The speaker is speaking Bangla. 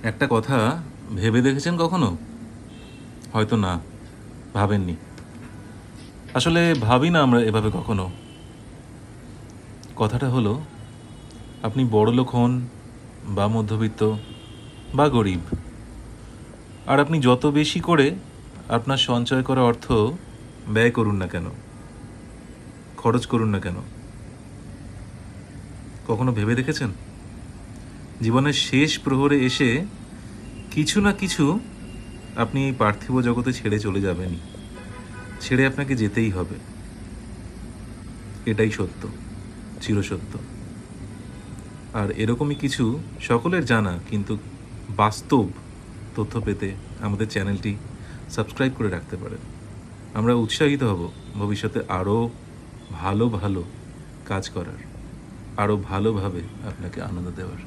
একটা কথা ভেবে দেখেছেন কখনো? হয়তো না, ভাবেননি। আসলে ভাবি না আমরা এভাবে কখনো। কথাটা হলো, আপনি বড়লোক হন বা মধ্যবিত্ত বা গরিব, আর আপনি যত বেশি করে আপনার সঞ্চয় করা অর্থ ব্যয় করুন না কেন, খরচ করুন না কেন, কখনো ভেবে দেখেছেন জীবনের শেষ প্রহরে এসে কিছু না কিছু আপনি এই পার্থিব জগতে ছেড়ে চলে যাবেনই, ছেড়ে আপনাকে যেতেই হবে। এটাই সত্য, চিরসত্য। আর এরকমই কিছু সকলের জানা কিন্তু বাস্তব তথ্য পেতে আমাদের চ্যানেলটি সাবস্ক্রাইব করে রাখতে পারেন। আমরা উৎসাহিত হব ভবিষ্যতে আরও ভালো ভালো কাজ করার, আরও ভালোভাবে আপনাকে আনন্দ দেওয়ার।